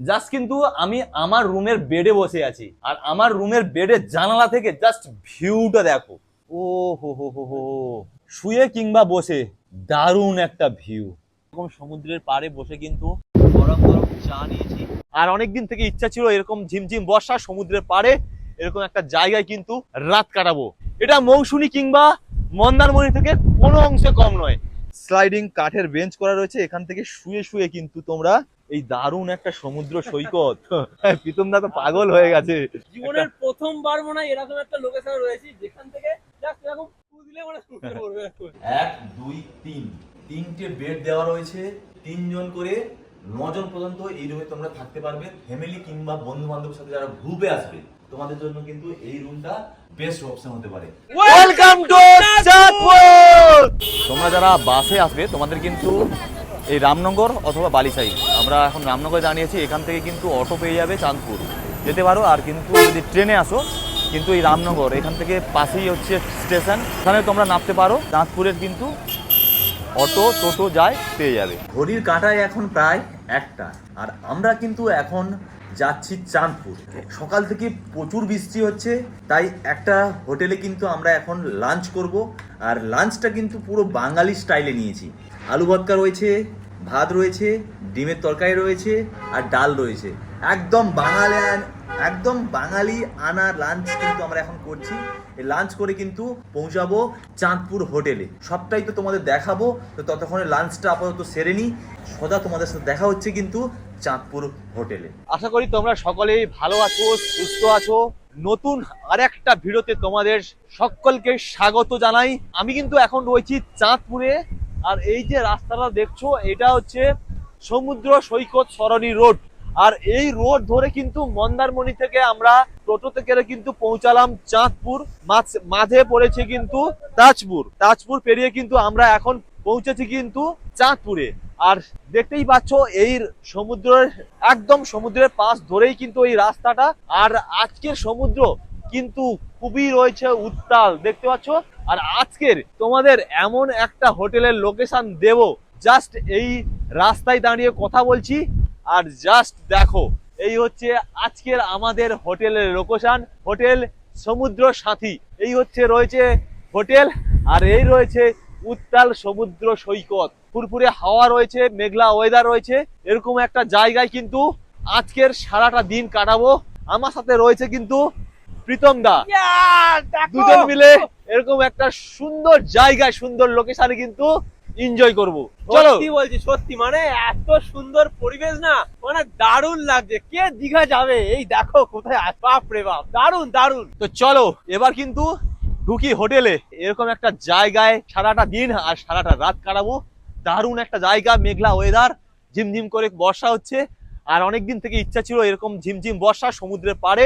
Just কিন্তু আমি আমার রুমের বেডে বসে আছি, আর আমার রুমের বেডের জানালা থেকে জাস্ট ভিউটা দেখো। ও হো, শুয়ে কিংবা বসে দারুণ একটা ভিউ। এরকম সমুদ্রের পাড়ে বসে কিন্তু গরম গরম চা নিয়েছি, আর অনেকদিন থেকে ইচ্ছা ছিল এরকম ঝিমঝিম বর্ষা সমুদ্রের পাড়ে এরকম একটা জায়গায় কিন্তু রাত কাটাবো। এটা মৌসুমী কিংবা মন্দারমণি থেকে কোনো অংশে কম নয়। স্লাইডিং কাঠের বেঞ্চ করা রয়েছে, এখান থেকে শুয়ে শুয়ে কিন্তু তোমরা এই দারুণ একটা সমুদ্র সৈকত প্রীতম দা তো পাগল হয়ে গেছে। জীবনের প্রথমবার মনে হয় এরকম একটা লোকেশনে রয়েছি যেখান থেকে জাস্ট এরকম ফু দিলে মানে শুতে পড়বে। 1 2 3 তিনটে বেড দেওয়া রয়েছে, 3 জন করে 9 জন পর্যন্ত এই রুমে তোমরা থাকতে পারবে। ফ্যামিলি কিংবা বন্ধু বান্ধবের সাথে যারা গ্রুপে আসবে তোমাদের জন্য কিন্তু এই রুমটা বেস্ট অপশন হতে পারে। Welcome to Chandpur. তোমরা যারা বাসে আসবে তোমাদের কিন্তু এই রামনগর অথবা বালিসাই, আমরা এখন রামনগরে দাঁড়িয়েছি, এখান থেকে কিন্তু অটো পেয়ে যাবে চাঁদপুর যেতে পারো। আর কিন্তু যদি ট্রেনে আসো কিন্তু এই রামনগর এখান থেকে পাশেই হচ্ছে স্টেশন, এখানে তোমরা নামতে পারো। চাঁদপুরের কিন্তু অটো টোটো যায়, পেয়ে যাবে। ঘড়ির কাঁটায় এখন প্রায় 1টা, আর আমরা কিন্তু এখন যাচ্ছি চাঁদপুর। সকাল থেকে প্রচুর বৃষ্টি হচ্ছে, তাই একটা হোটেলে কিন্তু আমরা এখন লাঞ্চ করব। আর লাঞ্চটা কিন্তু পুরো বাঙালি স্টাইলে নিয়েছি। আলু ভর্তা রয়েছে, ভাত রয়েছে, ডিমের তরকারি রয়েছে, আর ডাল রয়েছে। একদম বাঙালি আনা লাঞ্চ কিন্তু আমরা এখন করছি। এই লাঞ্চ করে কিন্তু পৌঁছাবো চাঁদপুর হোটেলে। সবটাই তো তোমাদের দেখাবো, তো ততক্ষণে লাঞ্চটা আপাতত সেরে নিই। সোজা তোমাদের সাথে দেখা হচ্ছে কিন্তু চাঁদপুর হোটেলে। আশা করি তোমরা সকলেই ভালো আছো, সুস্থ আছো। নতুন আরেকটা ভিডিওতে তোমাদের সকলকে স্বাগত জানাই। আমি কিন্তু এখন রয়েছি চাঁদপুরে, আর এই যে রাস্তাটা দেখছো এটা হচ্ছে সমুদ্র সৈকত সরণি রোড। আর এই রোড ধরে কিন্তু মন্দারমণি থেকে আমরা টোটোতে করে কিন্তু পৌঁছালাম চাঁদপুর। মাঝে পড়েছে কিন্তু তাজপুর পেরিয়ে কিন্তু আমরা এখন পৌঁছেছি কিন্তু চাঁদপুরে। আর দেখতেই পাচ্ছ এই সমুদ্রের পাশ ধরেই কিন্তু এই রাস্তাটা। আর আজকের সমুদ্র কিন্তু খুবই রয়েছে উত্তাল, দেখতে পাচ্ছ। আর আজকের তোমাদের এমন একটা হোটেলের লোকেশন দেব, জাস্ট এই রাস্তায় দাঁড়িয়ে কথা বলছি আর জাস্ট দেখো। এই হচ্ছে আজকের আমাদের হোটেলের লোকেশন, হোটেল সমুদ্র সাথী। এই হচ্ছে রয়েছে হোটেল, আর এই রয়েছে উত্তাল সমুদ্র সৈকত, ফুরফুরে হাওয়া রয়েছে, মেঘলা ওয়েদার রয়েছে। এরকম একটা জায়গায় কিন্তু আজকের সারাটা দিন কাটাবো। আমার সাথে রয়েছে কিন্তু প্রীতম দা। দুজন মিলে এরকম একটা সুন্দর জায়গায়, সুন্দর লোকেশনে কিন্তু এনজয় করব। চলো। সত্যি বলছি, সত্যি মানে এত সুন্দর পরিবেশ না, মানে দারুণ লাগছে। কে দীঘা যাবে, এই দেখো কোথায়, বাপ রে বাপ, দারুণ দারুণ। তো চলো এবার কিন্তু ঢুকি হোটেলে। এরকম একটা জায়গায় সারাটা দিন আর সারাটা রাত কাটাবো। দারুণ একটা জায়গা, মেঘলা ওয়েদার, ঝিমঝিম করে বর্ষা হচ্ছে। আর অনেকদিন থেকে ইচ্ছা ছিল এরকম ঝিমঝিম বর্ষা সমুদ্রের পাড়ে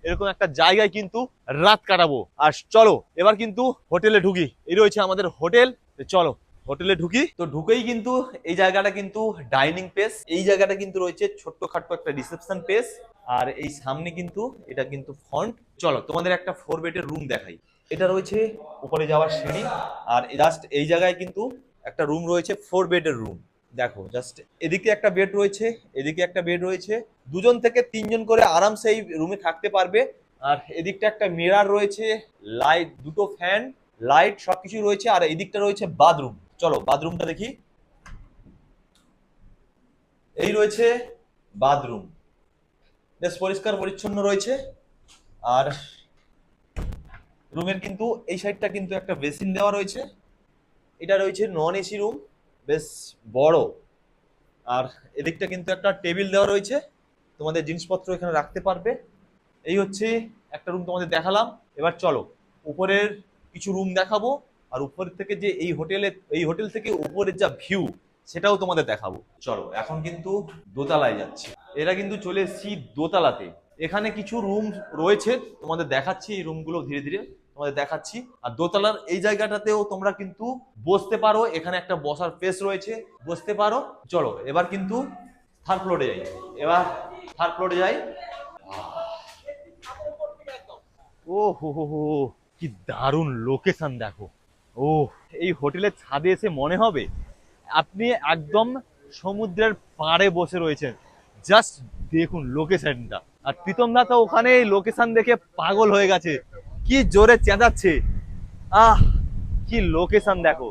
এরকম একটা জায়গায় কিন্তু রাত কাটাবো। আর চলো এবার কিন্তু হোটেলে ঢুকি। এই রয়েছে আমাদের হোটেল, চলো হোটেলে ঢুকি। তো ঢুকেই কিন্তু এই জায়গাটা কিন্তু ডাইনিং স্পেস, এই জায়গাটা কিন্তু রয়েছে ছোট্টখাট্ট একটা রিসেপশন স্পেস। আর এই সামনে কিন্তু এটা কিন্তু ফ্রন্ট। চলো তোমাদের একটা 4 বেডের রুম দেখাই। এটা রয়েছে উপরে যাওয়ার সিঁড়ি, আর জাস্ট এই জায়গায় কিন্তু একটা রুম রয়েছে, 4 বেডের রুম। দেখো জাস্ট এদিকে একটা বেড রয়েছে, এদিকে একটা বেড রয়েছে। 2 জন থেকে 3 জন করে আরামসে এই রুমে থাকতে পারবে। আর এদিকটা একটা মিরর রয়েছে, লাইট, 2টো ফ্যান, লাইট সবকিছু রয়েছে। আর এদিকটা রয়েছে বাথরুম। চলো বাথরুমটা দেখি। এই রয়েছে বাথরুম, বেশ পরিষ্কার পরিচ্ছন্ন রয়েছে। আর রুমের কিন্তু এই সাইডটা কিন্তু একটা বেসিন দেওয়া রয়েছে। এটা রয়েছে নন এসি রুম, বেশ বড়। আর এদিকটা কিন্তু একটা টেবিল দেওয়া রয়েছে, তোমাদের জিনিসপত্র এখানে রাখতে পারবে। এই হচ্ছে একটা রুম তোমাদের দেখালাম। এবার চলো উপরের কিছু রুম দেখাবো। আর উপর থেকে যে এই হোটেল থেকে উপরের যা ভিউ সেটাও তোমাদের দেখাবো। চলো এখন কিন্তু দোতলায় যাচ্ছি। এরা কিন্তু চলে এসেছি দোতলাতে। এখানে কিছু রুম রয়েছে, তোমাদের দেখাচ্ছি এই রুমগুলো ধীরে ধীরে তোমাদের দেখাচ্ছি। আর দোতলার এই জায়গাটাতেও তোমরা কিন্তু বসতে পারো, এখানে একটা বসার প্লেস রয়েছে, বসতে পারো। চলো এবার কিন্তু থার্ড ফ্লোরে যাই। এবার থার্ড ফ্লোরে যাই। ও হো, কি দারুণ লোকেশন দেখো। ও, এই হোটেলের ছাদে এসে মনে হবে আপনি একদম সমুদ্রের পাড়ে বসে রয়েছেন। জাস্ট দেখুন লোকেশনটা, আর প্রীতম দা তো ওখানে লোকেশন দেখে পাগল হয়ে গেছে, কি জোরে চেঁচাচ্ছে। আহ কি লোকেশন দেখো,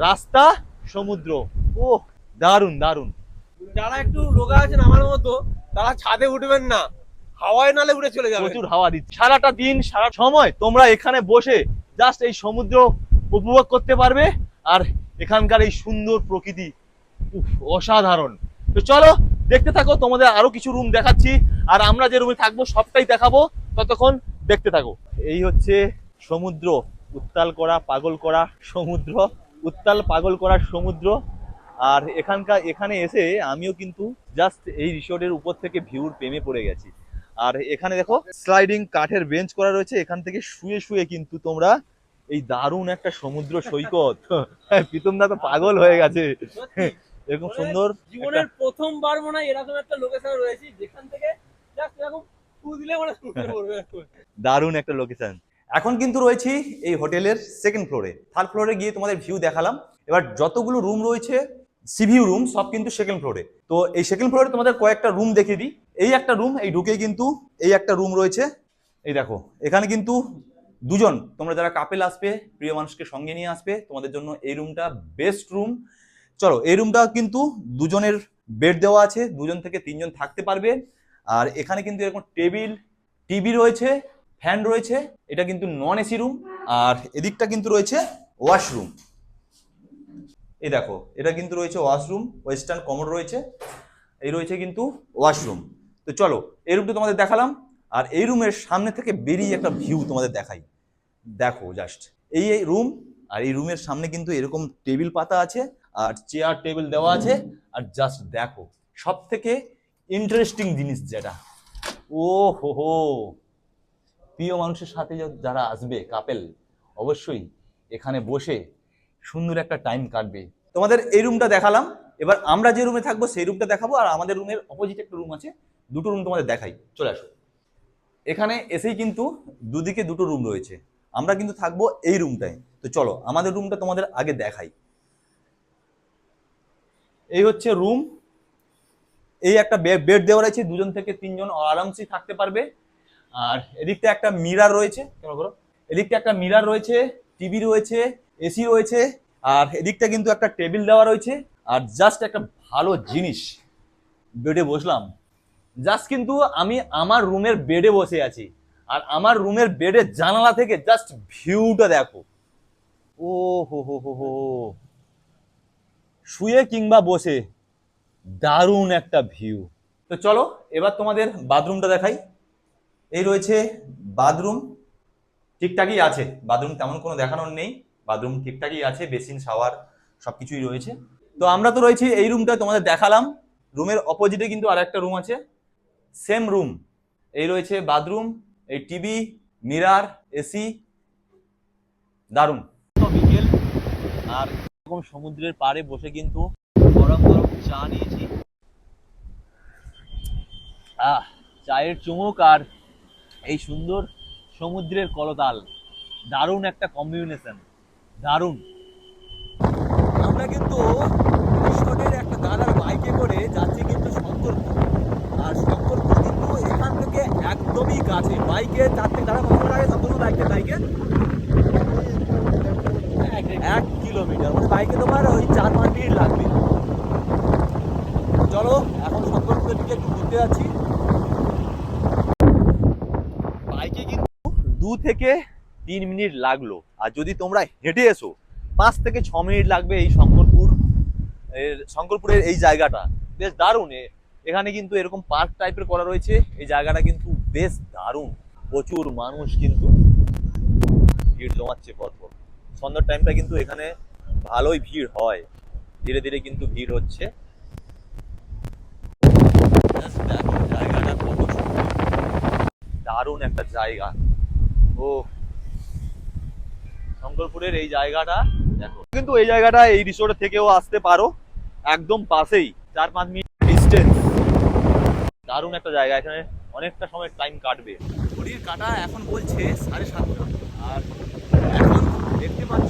রাস্তা সমুদ্র, ও দারুন দারুন। যারা একটু রোগা আছেন আমার মতো, তারা ছাদে উঠবেন না, হাওয়ায় নালে উড়ে চলে যাবে। প্রচুর হাওয়া দিচ্ছে সারাটা দিন, সারা সময় তোমরা এখানে বসে জাস্ট এই সমুদ্র উপভোগ করতে পারবে, আর এখানকার এই সুন্দর প্রকৃতি, উফ, অসাধারণ। তো চলো দেখতে থাকো, তোমাদের আরো কিছু রুম দেখাচ্ছি, আর আমরা যে রুমে থাকবো সবটাই দেখাবো, ততক্ষণ দেখতে থাকো। এই হচ্ছে সমুদ্র, উত্তাল করা পাগল করা সমুদ্র, উত্তাল পাগল করা সমুদ্র। আর এখানে এসে আমিও কিন্তু জাস্ট এই রিসোর্টের উপর থেকে ভিউর প্রেমে পড়ে গেছি। আর এখানে দেখো স্লাইডিং কাঠের বেঞ্চ করা রয়েছে, এখান থেকে শুয়ে শুয়ে কিন্তু তোমরা এই দারুণ একটা সমুদ্র সৈকত, প্রীতম দা তো পাগল হয়ে গেছে, এরকম সুন্দর জীবনের প্রথমবার মনে হয় এরকম একটা লোকেশন রয়েছে যেখান থেকে জাস্ট এরকম ফু দিলে মনে পড়বে। দারুণ একটা লোকেশন। এখন কিন্তু রয়েছি এই হোটেলের সেকেন্ড ফ্লোরে, থার্ড ফ্লোরে গিয়ে তোমাদের ভিউ দেখালাম। এবার যতগুলো রুম রয়েছে সিভিউ রুম সব কিন্তু সেকেন্ড ফ্লোরে। তো এই সেকেন্ড ফ্লোরে তোমাদের কয়েকটা রুম দেখিয়ে দিই। এই একটা রুম, এই ঢুকে কিন্তু এই একটা রুম রয়েছে, এই দেখো এখানে কিন্তু দুজন, তোমরা যারা কাপেল আসবে, প্রিয় মানুষকে সঙ্গে নিয়ে আসবে, তোমাদের জন্য এই রুমটা বেস্ট রুম। চলো এই রুমটা কিন্তু দুজনের বেড দেওয়া আছে, 2 থেকে 3 থাকতে পারবে। আর এখানে কিন্তু এরকম টেবিল, টিভি রয়েছে, ফ্যান রয়েছে, এটা কিন্তু নন এসি রুম। আর এদিকটা কিন্তু রয়েছে ওয়াশরুম, এই দেখো এটা কিন্তু রয়েছে ওয়াশরুম, ওয়েস্টার্ন কমোড রয়েছে, এই রয়েছে কিন্তু ওয়াশরুম। তো চলো এই রুমটা তোমাদের দেখালাম, আর এই রুমের সামনে থেকে বেরিয়ে একটা ভিউ তোমাদের দেখাই। দেখো জাস্ট এই রুম, আর এই রুমের সামনে কিন্তু এরকম টেবিল পাতা আছে, আর চেয়ার টেবিল দেওয়া আছে। আর জাস্ট দেখো সব থেকে ইন্টারেস্টিং জিনিস যেটা, ও হো হো, প্রিয় মানুষের সাথে যারা আসবে কাপেল, অবশ্যই এখানে বসে সুন্দর একটা টাইম কাটবে। তোমাদের এই রুমটা দেখালাম, এবার আমরা যে রুমে থাকবো সেই রুমটা দেখাবো, আর আমাদের রুমের অপোজিট একটা রুম আছে, দুটো রুম তোমাদের দেখাই, চলে আসো। এখানে এসেই কিন্তু দুদিকে দুটো রুম রয়েছে, আমরা কিন্তু থাকবো এই রুমটায়। তো চলো আমাদের রুমটা তোমাদের আগে দেখাই। এই হচ্ছে রুম, এই একটা বেড দেওয়া রয়েছে, 2 থেকে 3 আরামসে থাকতে পারবে। আর এদিকটা একটা মিরার রয়েছে, এদিকটা একটা মিরার রয়েছে, টিভি রয়েছে, এসি রয়েছে, আর এদিকটা কিন্তু একটা টেবিল দেওয়া রয়েছে। আর জাস্ট একটা ভালো জিনিস, বেডে বসলাম, জাস্ট কিন্তু আমি আমার রুমের বেডে বসে আছি, আর আমার রুমের বেডের জানালা থেকে জাস্ট ভিউটা দেখো, ও হো হো হো হো, শুয়ে কিংবা বসে দারুণ একটা ভিউ। তো চলো এবার তোমাদের বাথরুমটা দেখাই। এই রয়েছে বাথরুম, ঠিকঠাকই আছে, বাথরুম তেমন কোনো দেখানোর নেই, বাথরুম ঠিকঠাকই আছে, বেসিন শাওয়ার সবকিছুই রয়েছে। তো আমরা তো রয়েছি এই রুমটা তোমাদের দেখালাম, রুমের অপোজিটে কিন্তু আর একটা রুম আছে, সেম রুম, এই রয়েছে বাথরুম, এই টিভি, মিরার, এসি, দারুণ। বিকেল, আর এরকম সমুদ্রের পাড়ে বসে কিন্তু গরম গরম চা নিয়েছি, চায়ের চুমুক আর এই সুন্দর সমুদ্রের কলতাল, দারুণ একটা কম্বিনেশন, দারুণ। আমরা কিন্তু রিসোর্টের একটা দাদার বাইকে করে যাচ্ছি কিন্তু শঙ্করপুর, আর শঙ্করপুর কিন্তু এখান থেকে একদমই কাছে, বাইকে 4 থেকে দাদা কত লাগে শঙ্করপুর বাইকে 1 কিলোমিটার, মানে বাইকে তোমার ওই 4-5 মিনিট লাগবে। চলো এখন শঙ্করপুরের দিকে একটু ঘুরতে যাচ্ছি। বাইকে কিন্তু 2 থেকে 3 মিনিট লাগলো, আর যদি তোমরা হেঁটে এসো 5 থেকে 6 মিনিট লাগবে। এই শঙ্করপুরের এই জায়গাটা বেশ দারুণ, এখানে কিন্তু এরকম পার্ক টাইপের করা রয়েছে, এই জায়গাটা কিন্তু বেশ দারুণ, প্রচুর মানুষ কিন্তু ভিড় জমাচ্ছে পরপর, সন্ধ্যার টাইমটা কিন্তু এখানে ভালোই ভিড় হয়, ধীরে ধীরে কিন্তু ভিড় হচ্ছে। দেখো জায়গাটা কত সুন্দর, দারুণ একটা জায়গা। ও শঙ্করপুরের এই জায়গাটা দেখো, কিন্তু এই জায়গাটা এই রিসোর্ট থেকেও আসতে পারো, একদম পাশেই, 4-5 মিনিট ডিস্টেন্স, দারুণ একটা জায়গা, এখানে অনেকটা সময় টাইম কাটবে। ঘড়ির কাঁটা এখন বলছে 7:30, আর এখন দেখতে পাচ্ছ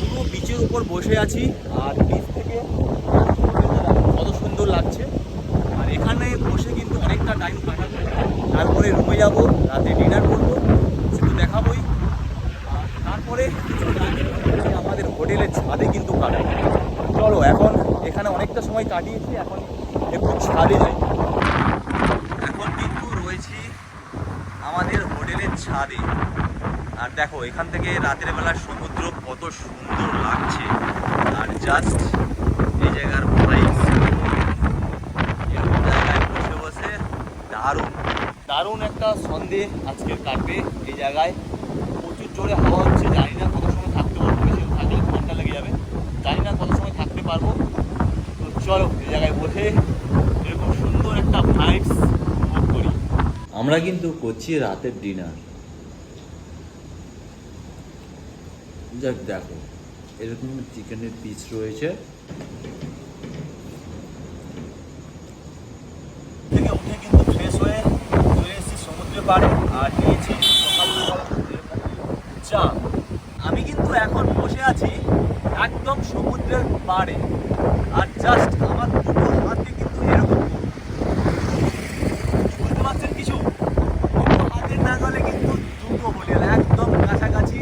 পুরো বিচের উপর বসে আছি, আর বিচ থেকে কত সুন্দর লাগছে। আর এখানে বসে কিন্তু অনেকটা টাইম কাটাবো, তারপরে রুমে যাব, রাতে ডিনার করবো, সেটা দেখাবোই। আর তারপরে আমাদের হোটেলের ছাদে কিন্তু কাটাবো। চলো এখন এখানে অনেকটা সময় কাটিয়েছি, এখন একটু ছাদে যাই। এখন কিন্তু রয়েছি আমাদের হোটেলের ছাদে। আর দেখো এখান থেকে রাতের বেলা সমুদ্র কত সুন্দর লাগছে। আর জাস্ট এই জায়গার ভাইবস, এরকম জায়গায় বসে বসে দারুণ দারুণ একটা সন্ধে আজকে কাটবে এই জায়গায়। প্রচুর জোরে হাওয়া হচ্ছে, জানি না কত সময় থাকতে পারবো, বেশি থাকলে ঠান্ডা লেগে যাবে, জানি না কত সময় থাকতে পারবো। তো চলো এই জায়গায় বসে এরকম সুন্দর একটা ভাইবস উপভোগ করি। আমরা কিন্তু করছি রাতের ডিনার। যাক দেখো এরকম চিকেনের পিস রয়েছে। থেকে উঠে কিন্তু ফ্রেশ হয়ে চলে এসেছি সমুদ্রের পাড়ে আর নিয়েছি সকাল সকাল চা। আমি কিন্তু এখন বসে আছি একদম সমুদ্রের পাড়ে। আর জাস্ট আমার দুটো হাতে কিন্তু এরকম, বুঝতে পারছেন কিছু? দুটো হাতের নাগালে কিন্তু দুটো হোটেল একদম কাছাকাছি।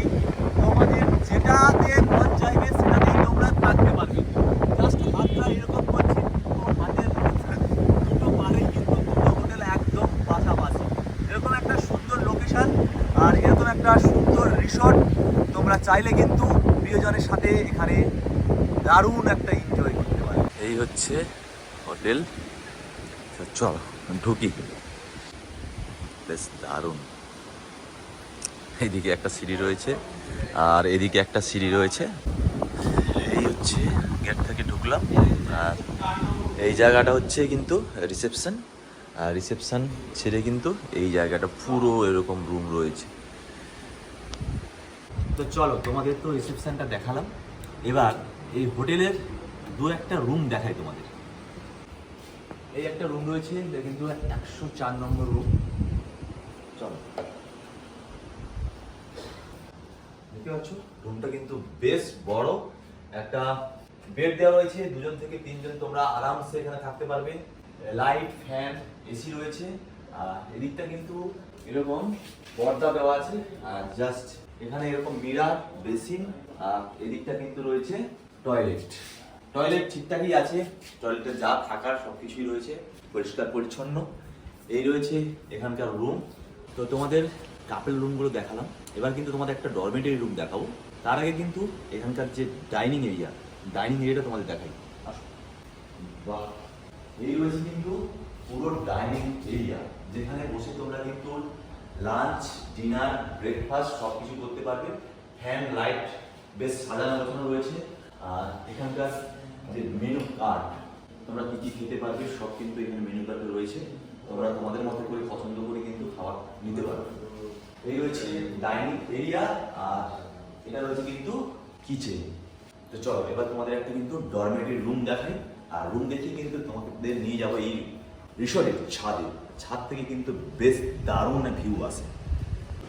তোমাদের যেটাতে মন চাইবে সেটাতেই তোমরা থাকতে পারবে। জাস্ট হাতটা এরকম করছে, দুটো হাতের দুটো পাড়েই কিন্তু দুটো হোটেল একদম পাশাপাশি। এরকম একটা সুন্দর লোকেশন আর এরকম একটা সুন্দর রিসর্ট, তোমরা চাইলে কিন্তু প্রিয়জনের সাথে এখানে দারুণ একটা এনজয় করতে পারো। এই হচ্ছে হোটেল, চলো ঢুকি। বেশ দারুণ। এইদিকে একটা সিঁড়ি রয়েছে আর এদিকে একটা সিঁড়ি রয়েছে। এই হচ্ছে গেট থেকে ঢুকলাম আর এই জায়গাটা হচ্ছে কিন্তু রিসেপশন। আর রিসেপশন ছেড়ে কিন্তু এই জায়গাটা পুরো এরকম রুম রয়েছে। তো চলো তোমাদের তো রিসেপশনটা দেখালাম, এবার এই হোটেলের দু একটা রুম দেখাই তোমাদের। এই একটা রুম রয়েছে, এটা কিন্তু 104 নম্বর রুম। চলো দেখতে পাচ্ছ রুমটা কিন্তু বেশ বড়, একটা বেড দেওয়া রয়েছে, 2 জন থেকে 3 জন তোমরা আরামসে এখানে থাকতে পারবে। লাইট, ফ্যান, এসি রয়েছে। আর এদিকটা কিন্তু এরকম পর্দা দেওয়া আছে আর জাস্ট এখানে এরকম মিরার, বেসিন। আর এদিকটা কিন্তু রয়েছে টয়লেট। টয়লেট ঠিকঠাকই আছে, টয়লেটে যা থাকার সবকিছুই রয়েছে, পরিষ্কার পরিচ্ছন্ন। এই রয়েছে এখানকার রুম। তো তোমাদের কাপেল রুমগুলো দেখালাম, এবার কিন্তু তোমাদের একটা ডরমেটরি রুম দেখাবো। তার আগে কিন্তু এখানকার যে ডাইনিং এরিয়াটা তোমাদের দেখাই। আসো। বাহ, এই রয়েছে কিন্তু পুরো ডাইনিং এরিয়া, যেখানে বসে তোমরা কিন্তু লাঞ্চ, ডিনার, ব্রেকফাস্ট সবকিছু করতে পারবে। ফ্যান, লাইট বেশ সাজানো গোছানো রয়েছে। আর এখানকার যে মেনু কার্ড, তোমরা কি কি খেতে পারবে সব কিন্তু এখানে মেনু কার্ডে রয়েছে। তোমরা তোমাদের মতো করে পছন্দ করে কিন্তু খাবার নিতে পারবে। এই রয়েছে ডাইনিং এরিয়া আর এটা রয়েছে কিন্তু কিচেন। তো চলো এবার তোমাদের একটা কিন্তু ডরমেটরি রুম দেখাই। আর রুম দেখে কিন্তু তোমাদের নিয়ে যাবো এই রিসর্টের ছাদে। ছাদ থেকে কিন্তু বেশ দারুণ ভিউ আসে।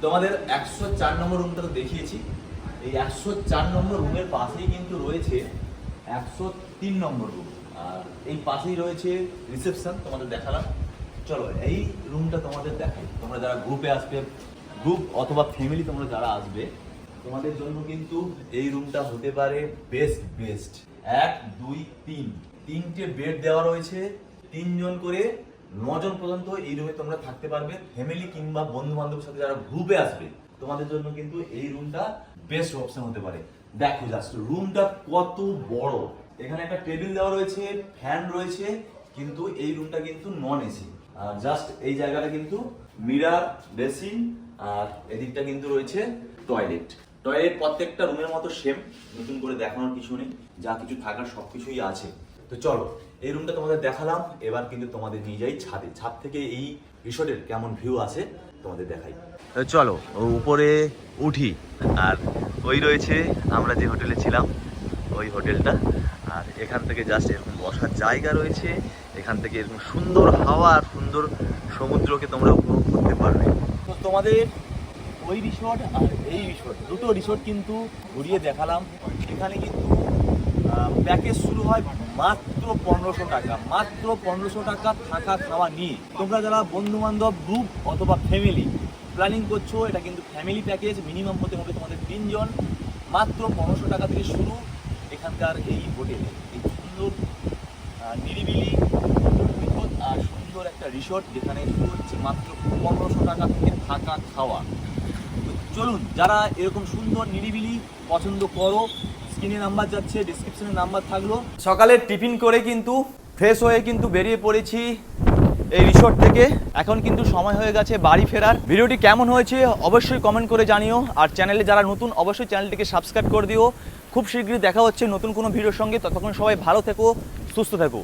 তোমাদের 104 নম্বর রুমটা তো দেখিয়েছি। এই 104 নম্বর রুমের পাশেই কিন্তু রয়েছে 103 নম্বর রুম। আর এই পাশেই রয়েছে রিসেপশন, তোমাদের দেখালাম। চলো এই রুমটা তোমাদের দেখাই। তোমরা যারা গ্রুপে আসবে, গ্রুপ অথবা ফ্যামিলি তোমরা যারা আসবে, তোমাদের জন্য কিন্তু এই রুমটা হতে পারে বেস্ট। 1, 2, 3 তিনটে বেড দেওয়া রয়েছে। 3 জন করে 9 জন পর্যন্ত এই রুমে তোমরা থাকতে পারবে। ফ্যামিলি কিংবা বন্ধু বান্ধবের সাথে যারা গ্রুপে আসবে, তোমাদের জন্য কিন্তু এই রুমটা বেস্ট অপশন হতে পারে। দেখো জাস্ট রুমটা কত বড়। এখানে একটা টেবিল দেওয়া রয়েছে, ফ্যান রয়েছে, কিন্তু এই রুমটা কিন্তু নন এসি। আর জাস্ট এই জায়গাটা কিন্তু মিরার, বেসিন আর এদিকটা কিন্তু রয়েছে টয়লেট। প্রত্যেকটা রুমের মতো সেম, নতুন করে দেখানোর কিছু নেই, যা কিছু থাকার সবকিছুই আছে। তো চলো এই রুমটা তোমাদের দেখালাম, এবার কিন্তু তোমাদের নিয়ে যাই ছাদে। ছাদ থেকে এই রিসর্টের কেমন ভিউ আছে তোমাদের দেখাই। চলো উপরে উঠি। আর ওই রয়েছে আমরা যে হোটেলে ছিলাম ওই হোটেলটা। আর এখান থেকে জাস্ট এরকম বসার জায়গা রয়েছে, এখান থেকে এরকম সুন্দর হাওয়া আর সুন্দর সমুদ্রকে তোমরা উপভোগ করতে পারবে। তো তোমাদের ওই রিসর্ট আর এই রিসর্ট, দুটো রিসর্ট কিন্তু ঘুরিয়ে দেখালাম। এখানে কিন্তু প্যাকেজ শুরু হয় মাত্র 1500 টাকা, মাত্র 1500 টাকা থাকা খাওয়া নিয়ে। তোমরা যারা বন্ধু বান্ধব গ্রুপ অথবা ফ্যামিলি প্ল্যানিং করছো, এটা কিন্তু ফ্যামিলি প্যাকেজ, মিনিমাম হতে হবে তোমাদের 3 জন। মাত্র 1500 টাকা থেকে শুরু এখানকার এই হোটেলে, এই সুন্দর নিরিবিলি সৈকত আর সুন্দর একটা রিসোর্ট, যেখানে শুরু হচ্ছে মাত্র 1500 টাকা থেকে থাকা খাওয়া। তো চলুন, যারা এরকম সুন্দর নিরিবিলি পছন্দ করো, স্ক্রিনে নাম্বার যাচ্ছে, ডিসক্রিপশনে নাম্বার থাকলো। সকালে টিফিন করে কিন্তু ফ্রেশ হয়ে কিন্তু বেরিয়ে পড়েছি এই রিসোর্ট থেকে। এখন কিন্তু সময় হয়ে গেছে বাড়ি ফেরার। ভিডিওটি কেমন হয়েছে অবশ্যই কমেন্ট করে জানিও, আর চ্যানেলে যারা নতুন অবশ্যই চ্যানেলটিকে সাবস্ক্রাইব করে দিও। খুব শীঘ্রই দেখা হচ্ছে নতুন কোনো ভিডিওর সঙ্গে। ততক্ষণ সবাই ভালো থেকো, সুস্থ থেকো।